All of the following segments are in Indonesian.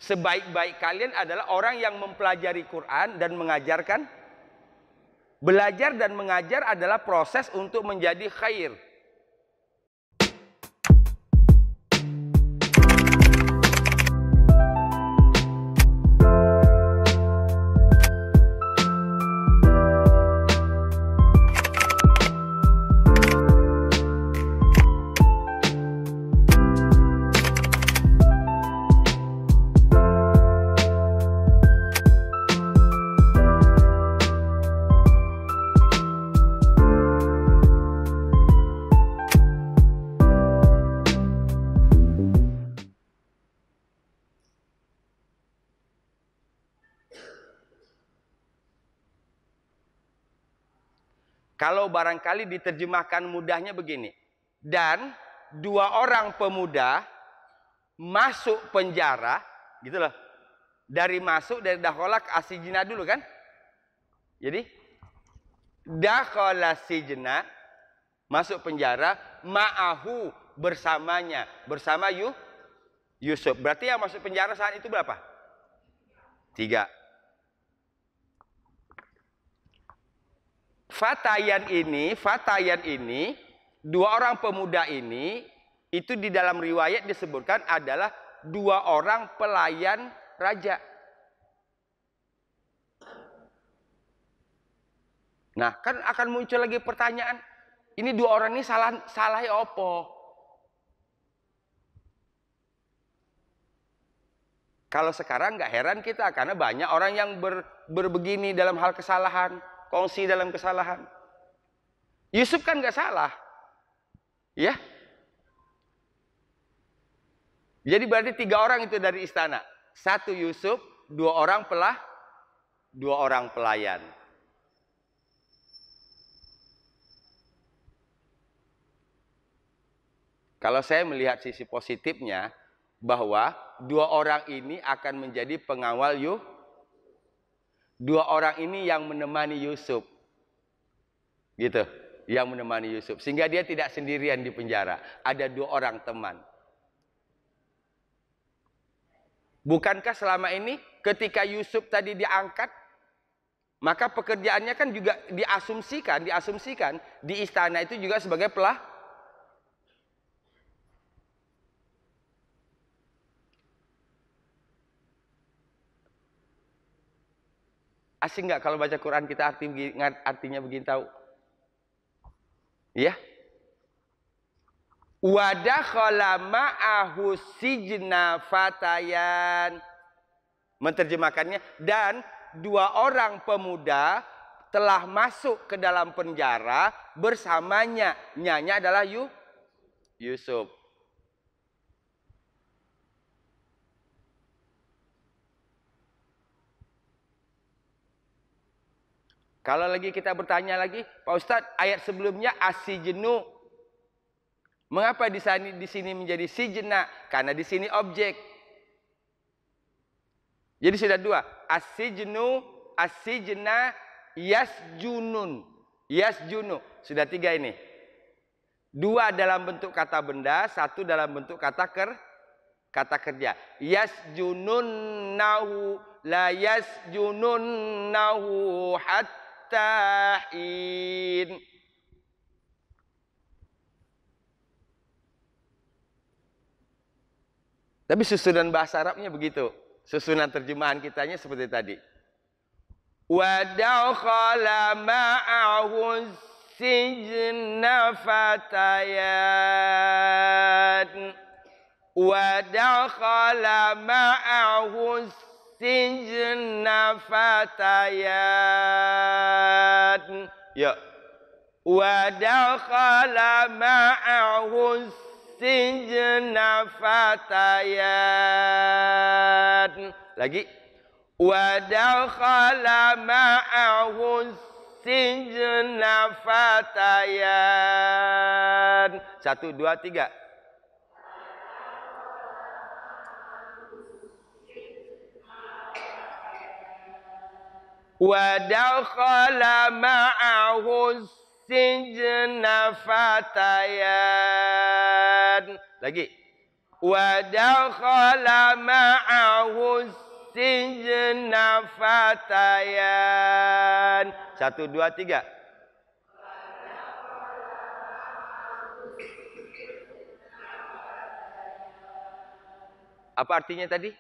Sebaik-baik kalian adalah orang yang mempelajari Quran dan mengajarkan. Belajar dan mengajar adalah proses untuk menjadi khair. Kalau barangkali diterjemahkan mudahnya begini. Dan dua orang pemuda masuk penjara, gitu loh. Dari dakhalak asijna dulu kan? Jadi dakhala sijna, masuk penjara, ma'ahu, bersamanya, bersama Yusuf. Berarti yang masuk penjara saat itu berapa? 3. Fatayan ini, dua orang pemuda ini, itu di dalam riwayat disebutkan adalah dua orang pelayan raja. Nah, kan akan muncul lagi pertanyaan, ini dua orang ini salah apa? Kalau sekarang nggak heran kita, karena banyak orang yang berbegini dalam hal kesalahan. Kongsi dalam kesalahan. Yusuf kan nggak salah, ya. Jadi berarti 3 orang itu dari istana. 1 Yusuf, 2 orang pelayan. Kalau saya melihat sisi positifnya, bahwa 2 orang ini akan menjadi pengawal Yusuf. 2 orang ini yang menemani Yusuf. Gitu, yang menemani Yusuf. Sehingga dia tidak sendirian di penjara. Ada 2 orang teman. Bukankah selama ini ketika Yusuf tadi diangkat, maka pekerjaannya kan juga diasumsikan di istana itu juga sebagai Asing nggak kalau baca Quran kita artinya begini tahu? Ya. Wa dakhala ma'ahu sijna fatayan. Menerjemahkannya, dan 2 orang pemuda telah masuk ke dalam penjara bersamanya. Nyanya adalah Yusuf. Kalau lagi kita bertanya lagi, Pak Ustadz, ayat sebelumnya asijnu. Mengapa di sini menjadi sijna? Karena di sini objek. Jadi sudah 2. Asijna, yasjunun. Sudah 3 ini. 2 dalam bentuk kata benda, 1 dalam bentuk kata kerja. Yasjununnahu, la yasjununnahu hatta tahin. Tapi susunan bahasa Arabnya begitu. Susunan terjemahan kitanya seperti tadi. Wa dakhala ma'ahu sijna fatayan. Wa dakhala ma'ahu sijna fatayan. Ya. Wa dakhala ma'ahu sijna fatayan. Lagi. Wa dakhala ma'ahu sijna fatayan. 1, 2, 3. Wa dakhala ma'ahu sijna fatayan. Lagi. Wa dakhala ma'ahu sijna fatayan. 1, 2, 3. Apa artinya tadi?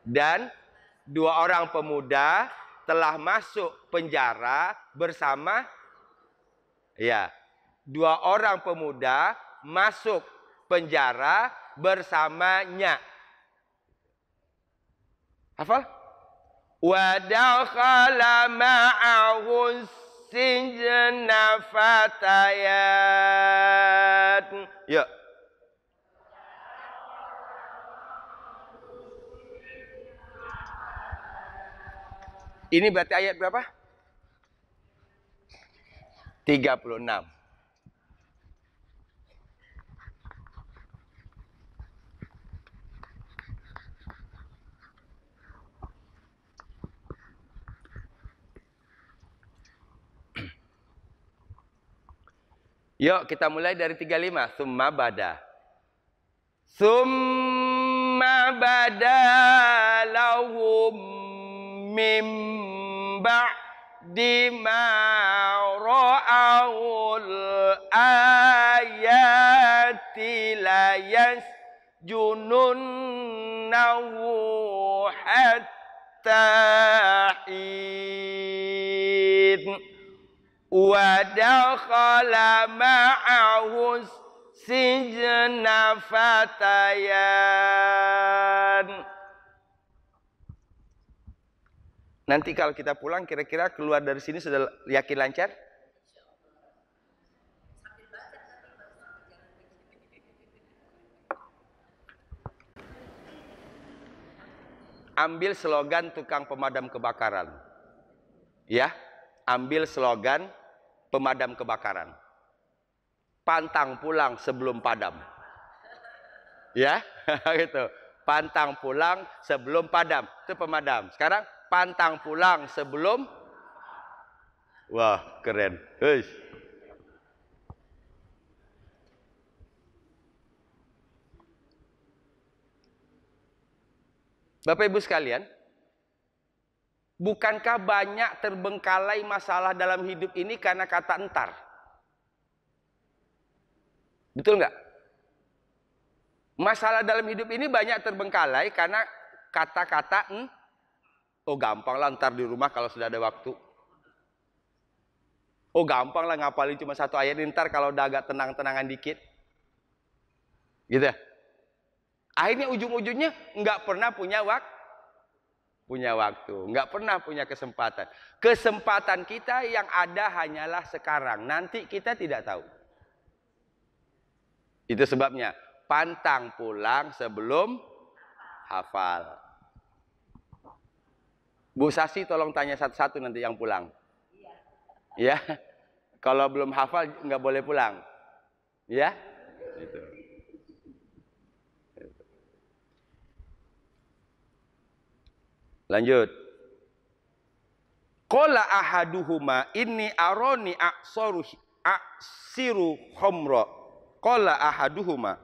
Dan 2 orang pemuda telah masuk penjara bersama, ya, 2 orang pemuda masuk penjara bersamanya. Hafal? Wa dakhala ma'ahu sijna fatayat. Ya. Ini berarti ayat berapa? 36. Yuk kita mulai dari 35. Summa bada. Summa bada lahum mim ba'di ma ra'awul ayati la yasjununnahu hatta in wa dakhala ma'ahu sijna fatayan. Nanti kalau kita pulang kira-kira keluar dari sini sudah yakin lancar? Ambil slogan tukang pemadam kebakaran. Ya, ambil slogan pemadam kebakaran. Pantang pulang sebelum padam. Ya, gitu. Pantang pulang sebelum padam. Itu pemadam. Sekarang pantang pulang sebelum. Wah, keren. Hush. Bapak Ibu sekalian, bukankah banyak terbengkalai masalah dalam hidup ini karena kata entar? Betul nggak? Masalah dalam hidup ini banyak terbengkalai karena kata-kata oh gampang lah ntar di rumah kalau sudah ada waktu. Oh gampang lah ngapalin cuma 1 ayat ntar kalau udah agak tenang-tenangan dikit. Gitu. Akhirnya ujung-ujungnya nggak pernah punya waktu, nggak pernah punya kesempatan. Kesempatan kita yang ada hanyalah sekarang. Nanti kita tidak tahu. Itu sebabnya pantang pulang sebelum hafal. Bu Sasi tolong tanya satu-satu nanti yang pulang. Ya, kalau belum hafal nggak boleh pulang. Ya, itu. Lanjut. Qala ahaduhuma inni aroni aksiru khamra. Qala ahaduhuma.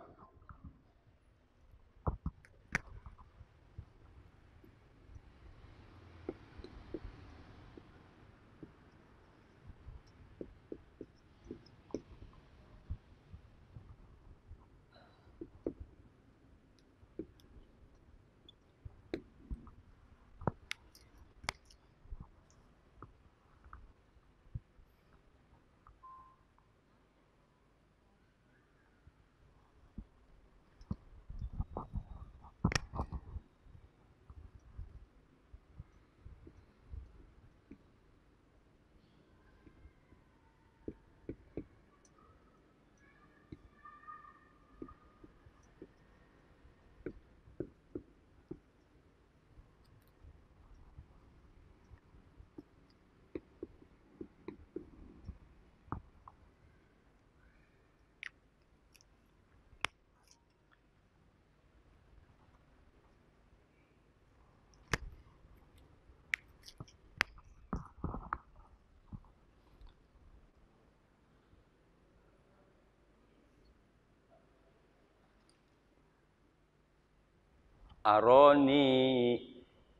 Aroni.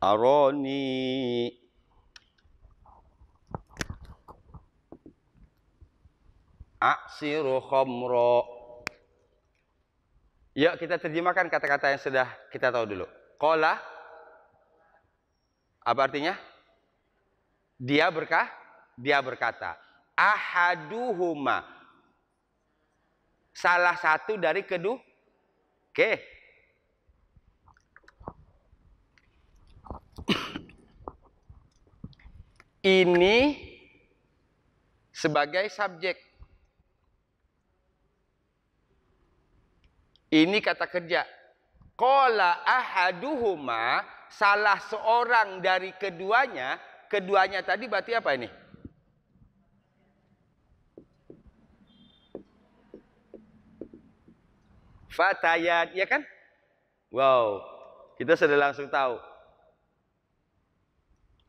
Aroni. Aksiru khamro. Yuk kita terjemahkan kata-kata yang sudah kita tahu dulu. Qala. Apa artinya? Dia berkata. Ahaduhuma. Salah satu dari kedua. Oke. Ini sebagai subjek. Ini kata kerja. Qala ahaduhuma, salah seorang dari keduanya. Keduanya tadi berarti apa ini? Fatayat, ya kan? Wow, kita sudah langsung tahu.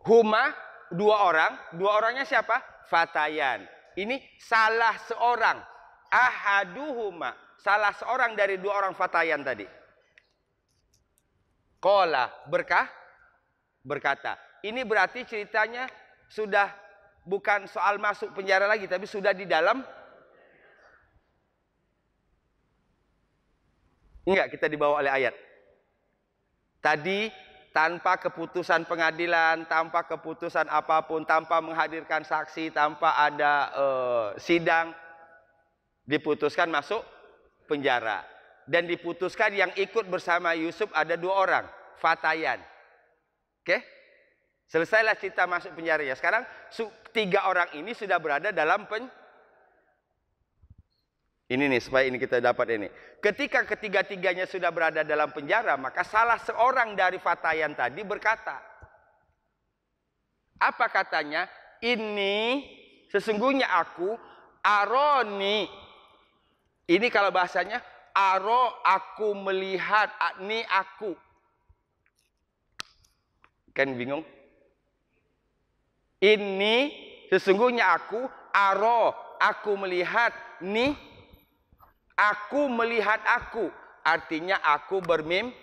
Huma, dua orangnya siapa? Fatayan. Ini salah seorang. Ahaduhuma, salah seorang dari dua orang fatayan tadi. Qala, berkata. Ini berarti ceritanya sudah bukan soal masuk penjara lagi, tapi sudah di dalam. Enggak, kita dibawa oleh ayat. Tadi tanpa keputusan pengadilan, tanpa keputusan apapun, tanpa menghadirkan saksi, tanpa ada sidang, diputuskan masuk penjara. Dan diputuskan yang ikut bersama Yusuf ada dua orang, Fatayan. Oke? Selesailah cerita masuk penjaranya. Sekarang tiga orang ini sudah berada dalam Ini nih, supaya ini kita dapat ini. Ketika ketiga-tiganya sudah berada dalam penjara, maka salah seorang dari Fatayan tadi berkata. Apa katanya? Ini sesungguhnya aku, aroni. Ini kalau bahasanya, aku melihat, ini aku. Kan bingung? Ini sesungguhnya aku, aku melihat, nih. Aku melihat aku. Artinya aku bermimpi.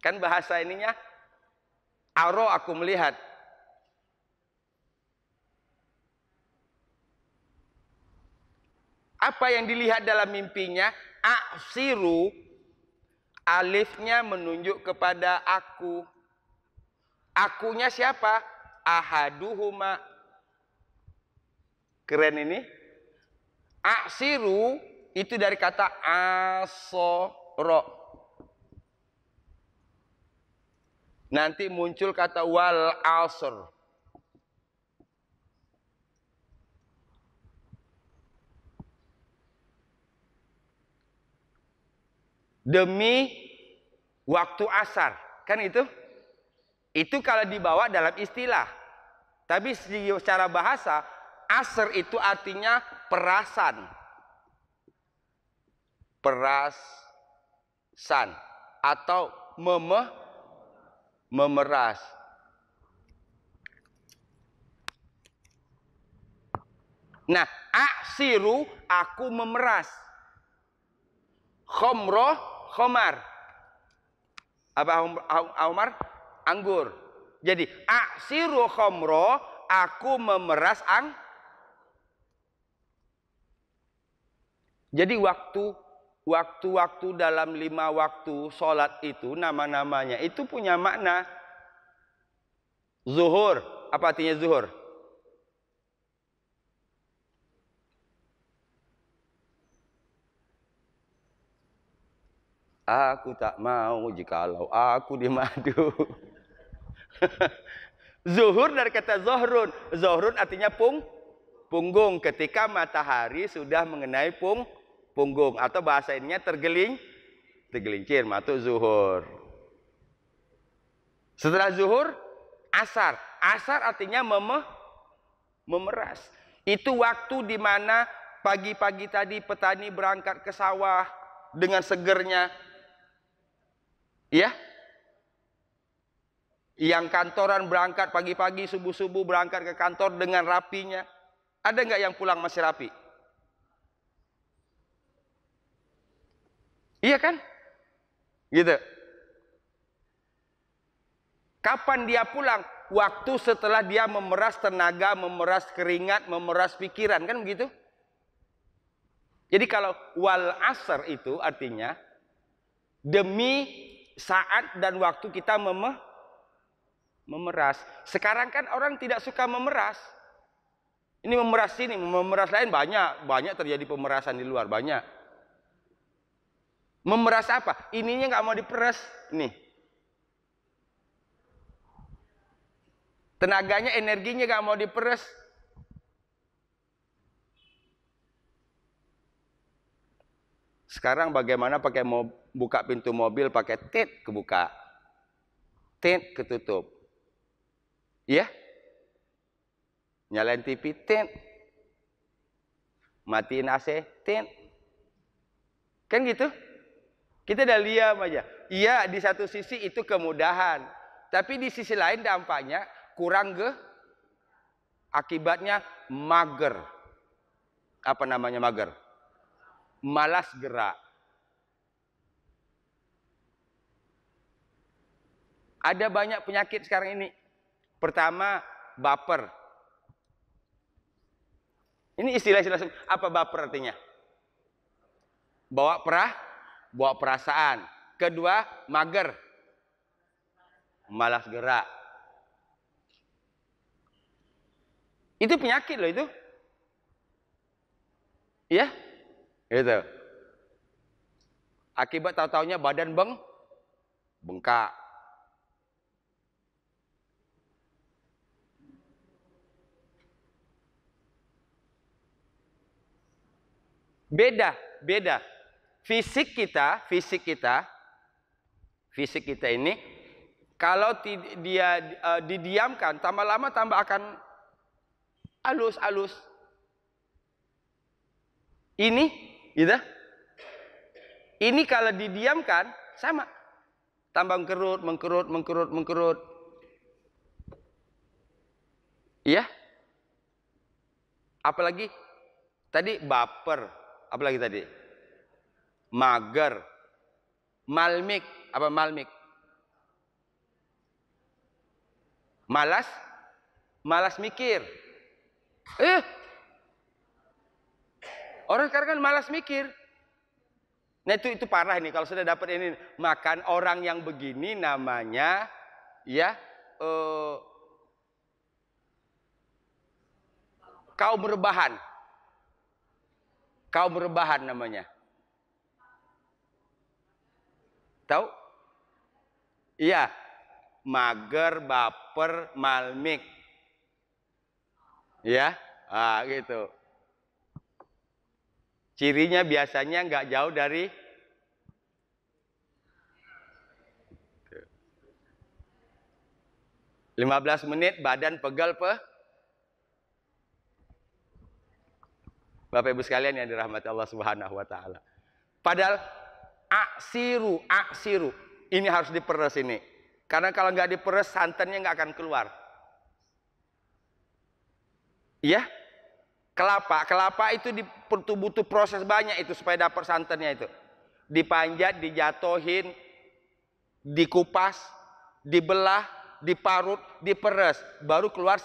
Kan bahasa ininya. Aku melihat. Apa yang dilihat dalam mimpinya? Aksiru. Alifnya menunjuk kepada aku. Akunya siapa? Ahaduhuma. Keren ini. Aksiru itu dari kata asoro. Nanti muncul kata wal asr. Demi waktu asar. Kan itu? Itu kalau dibawa dalam istilah. Tapi secara bahasa, asr itu artinya perasan. Perasan. Atau memeras. Nah, aksiru, aku memeras. Khomroh, khomar. Apa Umar? Anggur. Jadi, aksiru khomroh, aku memeras Jadi waktu dalam 5 waktu sholat itu, nama-namanya itu punya makna. Zuhur. Apa artinya zuhur? Aku tak mau jikalau aku dimadu. Zuhur dari kata zohrun. Zohrun artinya punggung. Ketika matahari sudah mengenai punggung. Atau bahasa ininya tergelincir. Masuk zuhur. Setelah zuhur, asar. Asar artinya memeras. Itu waktu di mana pagi-pagi tadi petani berangkat ke sawah dengan segernya. Ya, yang kantoran berangkat pagi-pagi subuh-subuh berangkat ke kantor dengan rapinya. Ada nggak yang pulang masih rapi? Iya kan? Gitu. Kapan dia pulang? Waktu setelah dia memeras tenaga, memeras keringat, memeras pikiran, kan begitu? Jadi kalau wal asr itu artinya demi saat dan waktu kita memeras. Sekarang kan orang tidak suka memeras. Ini memeras sini, memeras lain banyak terjadi pemerasan di luar, banyak. Memeras apa? Ininya nggak mau diperas, nih. Tenaganya, energinya nggak mau diperas. Sekarang bagaimana pakai buka pintu mobil pakai tit kebuka, tit ketutup, ya? Nyalain TV, tit, matiin AC, tit, kan gitu? Kita udah diam aja. Iya, di satu sisi itu kemudahan, tapi di sisi lain dampaknya kurang akibatnya mager. Apa namanya mager? Malas gerak. Ada banyak penyakit sekarang ini. Pertama, baper. Ini istilah-istilah apa baper artinya? Bawa perasaan. Kedua, mager. Malas gerak. Itu penyakit loh itu. Iya? Itu. Akibat tahu-taunya badan bengkak. Beda. Fisik kita ini kalau dia didiamkan, tambah lama tambah akan halus. Ini, gitu. Ini kalau didiamkan sama, tambah mengkerut. Iya. Apalagi tadi baper, apalagi tadi mager, malmik, apa malmik? Malas mikir. Orang sekarang kan malas mikir. Nah itu parah ini kalau sudah dapat ini. Makan orang yang begini namanya ya kaum rebahan. Kaum rebahan namanya. Tahu? Iya. Mager, baper, malmik. Ya, gitu. Cirinya biasanya nggak jauh dari 15 menit badan pegal Bapak Ibu sekalian yang dirahmati Allah Subhanahu wa taala. Padahal aksiru ini harus diperes ini. Karena kalau nggak diperes santannya nggak akan keluar. Iya? Kelapa itu butuh proses banyak itu supaya dapat santannya itu. Dipanjat, dijatuhin, dikupas, dibelah, diparut, diperes, baru keluar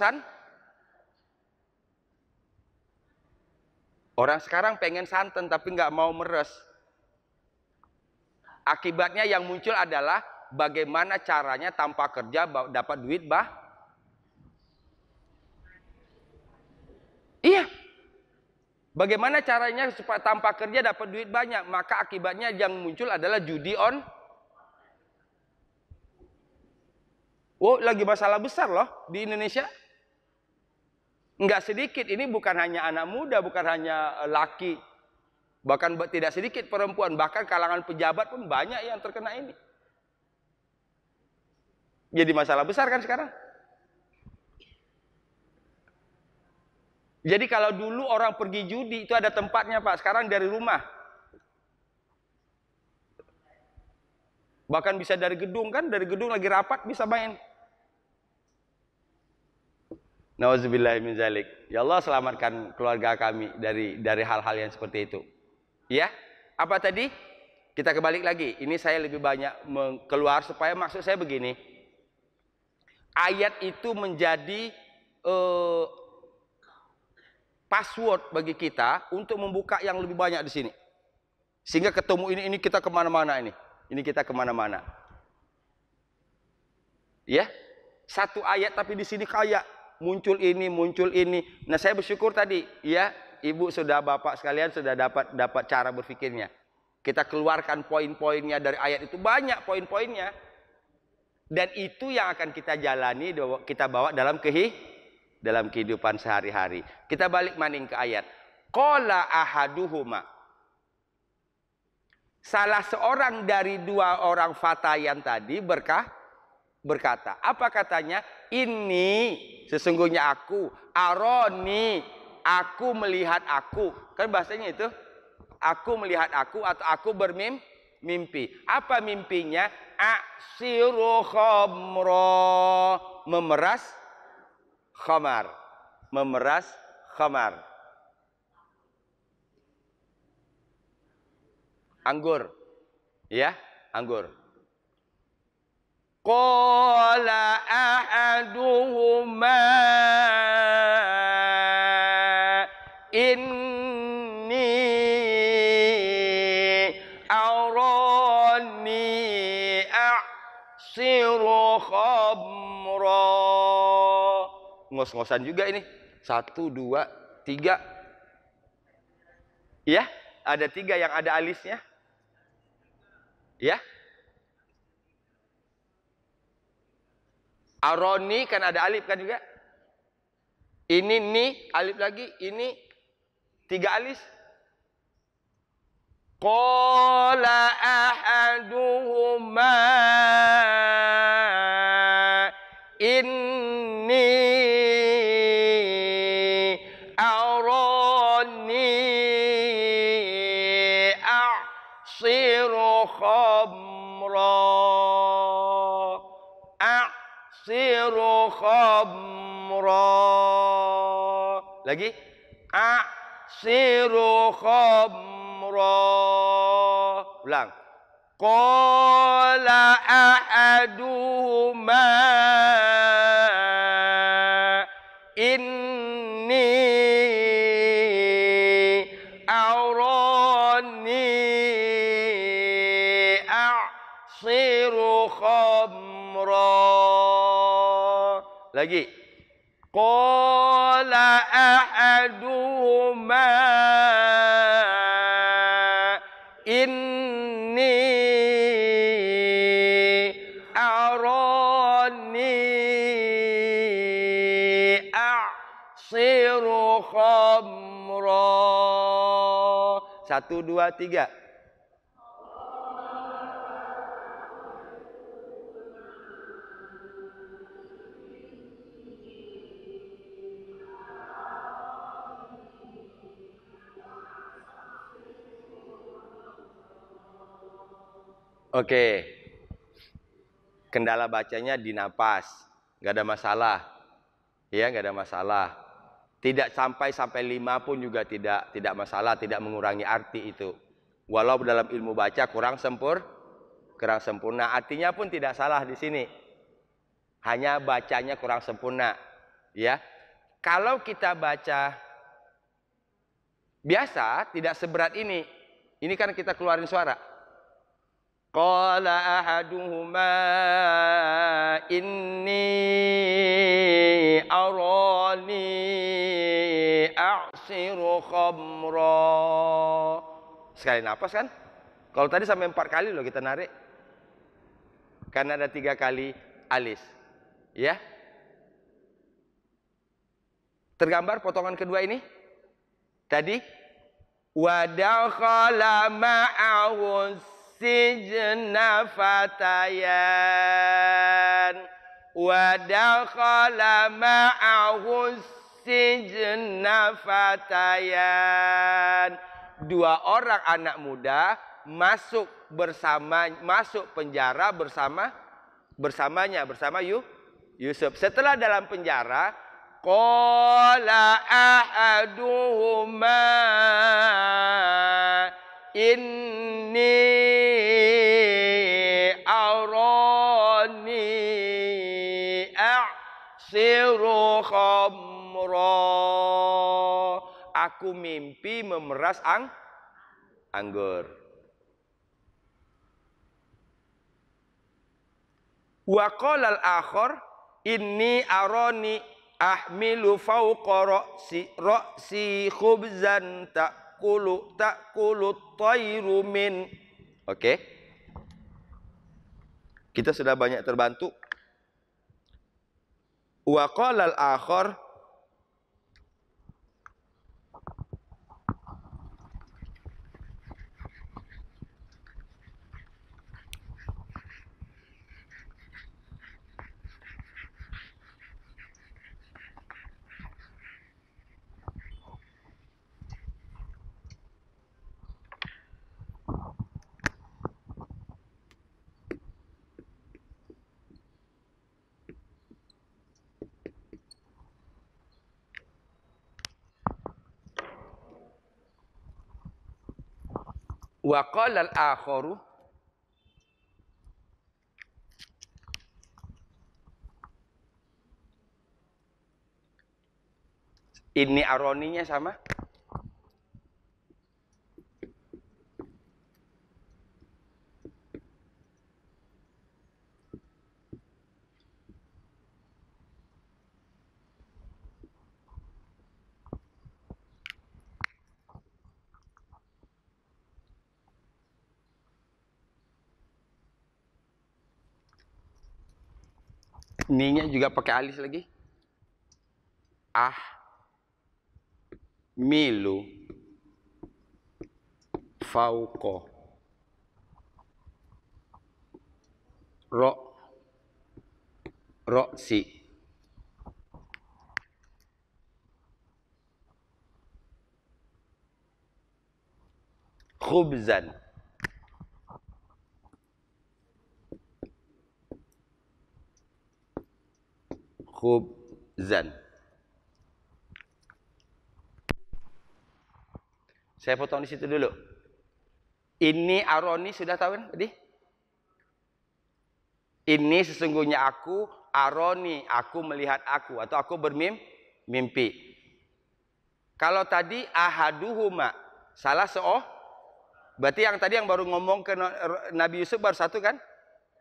Orang sekarang pengen santan tapi nggak mau meres. Akibatnya yang muncul adalah bagaimana caranya tanpa kerja dapat duit Iya. Bagaimana caranya supaya tanpa kerja dapat duit banyak? Maka akibatnya yang muncul adalah judi on. Lagi masalah besar loh di Indonesia. Enggak sedikit, ini bukan hanya anak muda, bukan hanya laki. Bahkan tidak sedikit perempuan, bahkan kalangan pejabat pun banyak yang terkena ini. Jadi masalah besar kan sekarang. Jadi kalau dulu orang pergi judi itu ada tempatnya Pak, sekarang dari rumah. Bahkan bisa dari gedung kan, dari gedung lagi rapat bisa main. Nauzubillahi min zalik. Ya Allah selamatkan keluarga kami dari hal-hal yang seperti itu. Ya, apa tadi? Kita kebalik lagi. Ini saya lebih banyak keluar supaya maksud saya begini. Ayat itu menjadi password bagi kita untuk membuka yang lebih banyak di sini. Sehingga ketemu ini kita kemana-mana ini. Ini kita kemana-mana. Ya, satu ayat tapi di sini kayak muncul ini, muncul ini. Nah, saya bersyukur tadi, ya, ibu sudah, bapak sekalian sudah dapat cara berpikirnya. Kita keluarkan poin-poinnya dari ayat itu, banyak poin-poinnya. Dan itu yang akan kita jalani, kita bawa dalam kehidupan sehari-hari. Kita balik maning ke ayat. Qala ahaduhuma. Salah seorang dari dua orang fatayan tadi berkata. Apa katanya? Ini sesungguhnya aku. Aroni, aku melihat aku. Kan bahasanya itu. Aku melihat aku atau aku bermimpi. Apa mimpinya? Aksiru khamra. Memeras khamar. Memeras khamar. Anggur. Ya, anggur. Qala ahaduhuma inni arani a'siru khamra. Ngos-ngosan juga ini. 1, 2, 3. Ya, ada 3 yang ada alisnya. Ya. Aroni kan ada alif kan juga. Ini ni alif lagi, ini 3 alis. Qala ahaduhuma inni arani a'siru khamra. A'siru khamra. Lagi. A'siru khamra. Ulang. Qala ahaduhuma inni arani a'siru khamra. Lagi. Qala ahaduhuma inni arani a'siru khamra. 1, 2, 3. Oke. Kendala bacanya di napas. Nggak ada masalah. Ya, nggak ada masalah. Tidak sampai 5 pun juga tidak masalah, tidak mengurangi arti itu. Walau dalam ilmu baca kurang sempurna. Artinya pun tidak salah di sini. Hanya bacanya kurang sempurna. Ya. Kalau kita baca biasa, tidak seberat ini. Ini kan kita keluarin suara. Qala ahaduhuma inni arani a'siru khamra. Sekali napas kan? Kalau tadi sampai 4 kali loh kita narik. Karena ada 3 kali alis. Ya. Tergambar potongan kedua ini. Tadi wa dakhala ma'ahu sijna fatayan wa dakhala ma'ahu sijna fatayan. 2 orang anak muda masuk penjara bersamanya bersama Yusuf. Setelah dalam penjara, qala ahaduhuma inni aku mimpi memeras anggur. Wa qala al-akhar inni arani ahmilu fawqa ra'si khubzan ta'kulu at-tayru min. Oke. Kita sudah banyak terbantu. Wa qala al-akhar wa qala al-akharu ini aroninya sama. Ininya juga pakai alis lagi. Milu fauqo roksi khubzan Saya potong di situ dulu. Ini aroni sudah tahu kan tadi? Ini sesungguhnya aku, aroni, aku melihat aku atau aku bermimpi. Kalau tadi ahaduhuma, salah berarti yang tadi yang baru ngomong ke Nabi Yusuf baru satu kan?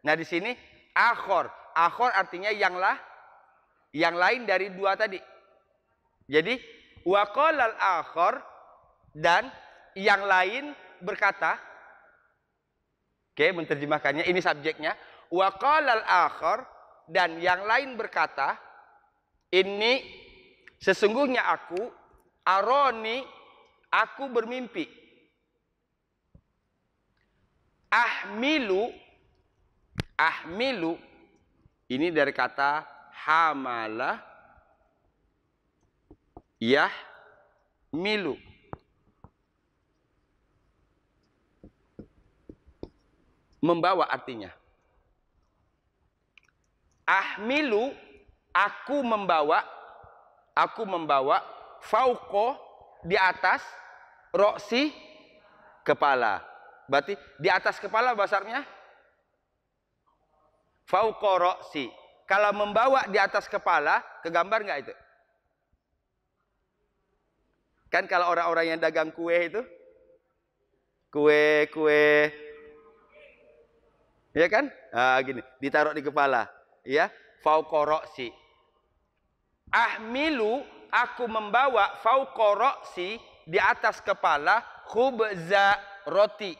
Nah di sini akhor artinya yang lain dari dua tadi. Jadi waqalal akhor dan yang lain berkata, oke, menerjemahkannya ini subjeknya. Wa qalal akhar dan yang lain berkata, ini sesungguhnya aku aroni, aku bermimpi. Ahmilu ini dari kata hamala yahmilu. Membawa artinya. Ahmilu, aku membawa fauqo di atas roksi kepala. Berarti di atas kepala bahasanya fauqo roksi. Kalau membawa di atas kepala, kegambar nggak itu? Kan kalau orang-orang yang dagang kue itu, kue ya kan? Gini, ditaruh di kepala, ya. Fauqa ra'si. Ahmilu, aku membawa fauqa ra'si di atas kepala khubza roti.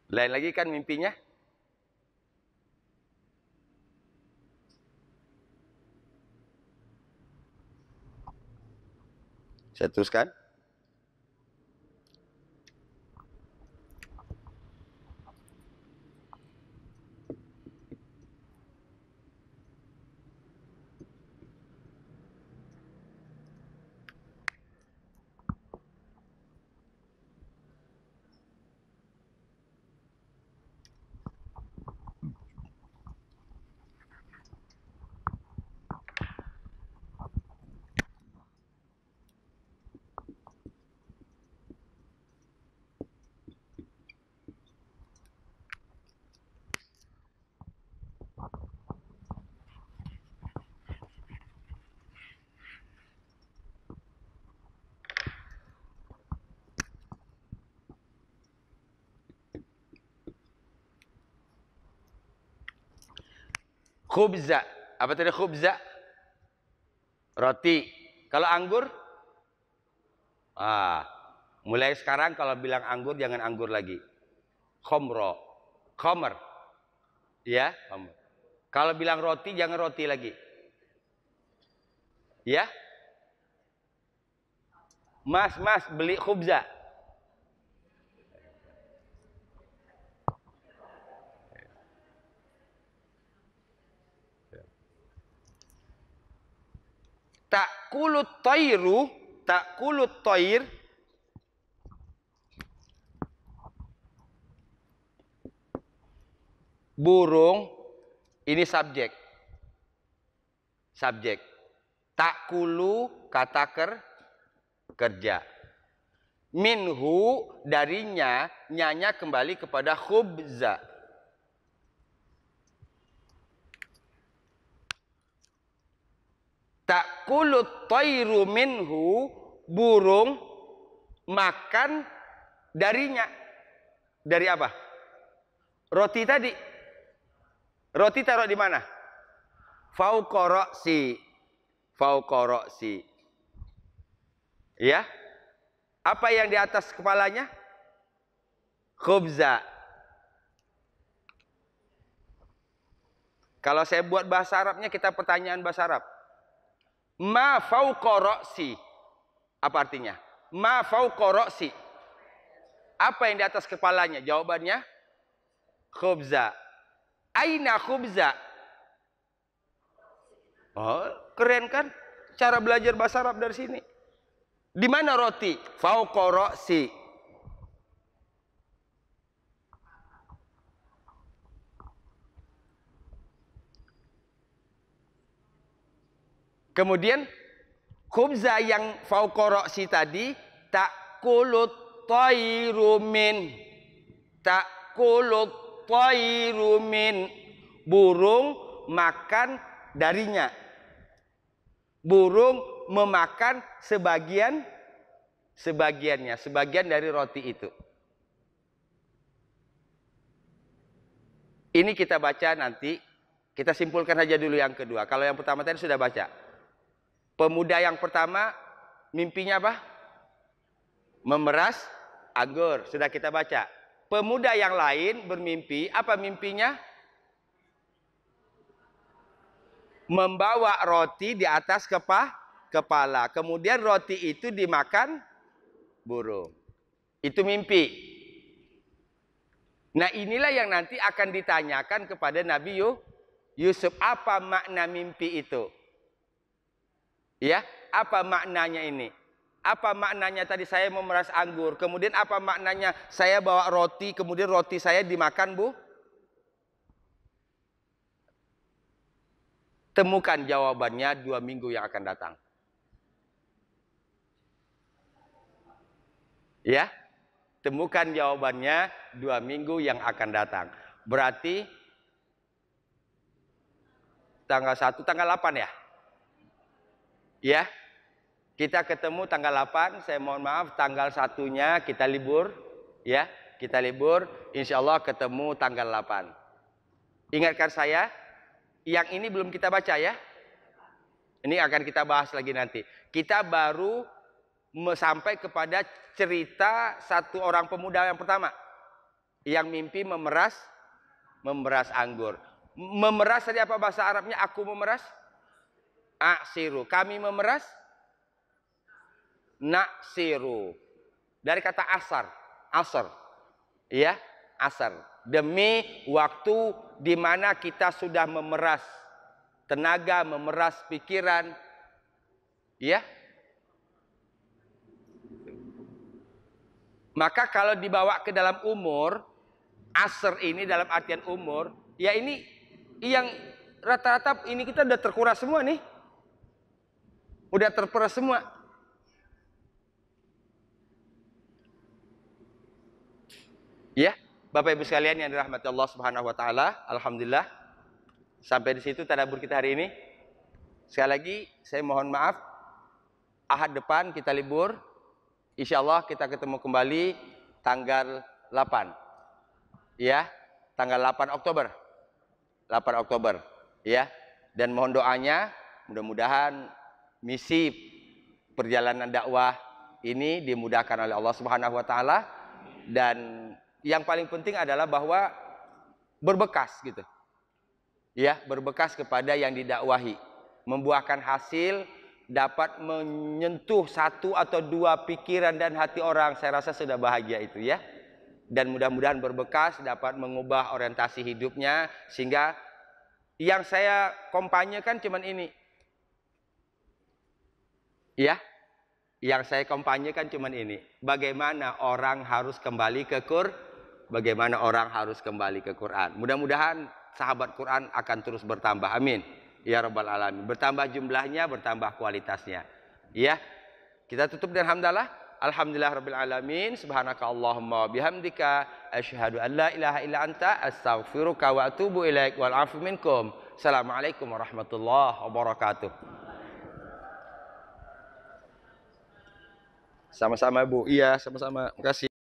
Lain lagi kan mimpinya? Saya teruskan. Khubza. Apa tadi khubza? Roti. Kalau anggur? Mulai sekarang kalau bilang anggur jangan anggur lagi. Khomro. Khomer. Ya, khomer. Kalau bilang roti jangan roti lagi. Ya. Mas, beli khubza. Takulut toir. Burung, ini subjek. Takulu kata kerja. Minhu darinya, nyanya kembali kepada khubza. Takulut toiru minhu, burung makan darinya. Dari apa? Roti tadi. Roti taruh di mana? Fauqoroksi. Ya. Apa yang di atas kepalanya? Khubza. Kalau saya buat bahasa Arabnya, kita pertanyaan bahasa Arab. Ma fauqoroksi. Apa artinya? Ma fauqoroksi. Apa yang di atas kepalanya? Jawabannya khubza. Aina khubza? Oh, keren kan? Cara belajar bahasa Arab dari sini. Di mana roti? Fauqoroksi. Kemudian khubza yang fauqoroksi tadi, takulut toirumin. Takulut toirumin. Burung makan darinya. Burung memakan sebagian dari roti itu. Ini kita baca nanti, kita simpulkan saja dulu yang kedua. Kalau yang pertama tadi sudah baca. Pemuda yang pertama mimpinya apa? Memeras anggur, sudah kita baca. Pemuda yang lain bermimpi, apa mimpinya? Membawa roti di atas kepala. Kemudian roti itu dimakan burung. Itu mimpi. Nah, inilah yang nanti akan ditanyakan kepada Nabi Yusuf. Apa makna mimpi itu? Ya, apa maknanya ini? Apa maknanya tadi saya memeras anggur? Kemudian apa maknanya saya bawa roti, kemudian roti saya dimakan, Bu? Temukan jawabannya 2 minggu yang akan datang. Ya, temukan jawabannya 2 minggu yang akan datang. Berarti tanggal 1, tanggal 8 ya? Ya, kita ketemu tanggal 8. Saya mohon maaf, tanggal 1-nya kita libur. Ya, kita libur. Insya Allah ketemu tanggal 8. Ingatkan saya, yang ini belum kita baca ya. Ini akan kita bahas lagi nanti. Kita baru sampai kepada cerita satu orang pemuda yang pertama. Yang mimpi memeras anggur. Memeras tadi apa bahasa Arabnya? Aku memeras? Aksiru. Kami memeras? Naksiru. Dari kata asar. Ya, asar. Demi waktu di mana kita sudah memeras tenaga, memeras pikiran. Ya. Maka kalau dibawa ke dalam umur, asar ini dalam artian umur, ya ini yang rata-rata ini kita udah terkuras semua nih. Udah terperas semua. Ya. Bapak Ibu sekalian yang dirahmati Allah Subhanahu wa taala, alhamdulillah sampai di situ tadabbur kita hari ini. Sekali lagi saya mohon maaf, Ahad depan kita libur. Insyaallah kita ketemu kembali tanggal 8. Ya, tanggal 8 Oktober. 8 Oktober. Ya. Dan mohon doanya, mudah-mudahan misi perjalanan dakwah ini dimudahkan oleh Allah Subhanahu wa taala, dan yang paling penting adalah bahwa berbekas gitu. Ya, berbekas kepada yang didakwahi, membuahkan hasil, dapat menyentuh satu atau dua pikiran dan hati orang. Saya rasa sudah bahagia itu ya. Dan mudah-mudahan berbekas, dapat mengubah orientasi hidupnya, sehingga yang saya kampanyekan cuman ini. Ya, yang saya kampanyekan cuman ini. Bagaimana orang harus kembali ke bagaimana orang harus kembali ke Quran. Mudah-mudahan sahabat Quran akan terus bertambah. Amin. Ya Rabbal Alamin. Bertambah jumlahnya, bertambah kualitasnya. Ya, kita tutup dengan hamdalah. Alhamdulillah Rabbil Alamin. Subhanaka Allahumma bihamdika. Asyhadu an la ilaha illa anta. Astaghfiruka wa atubu ilaik. Wal afu minkum. Assalamualaikum warahmatullahi wabarakatuh. Sama-sama Bu. Iya, sama-sama. Terima kasih.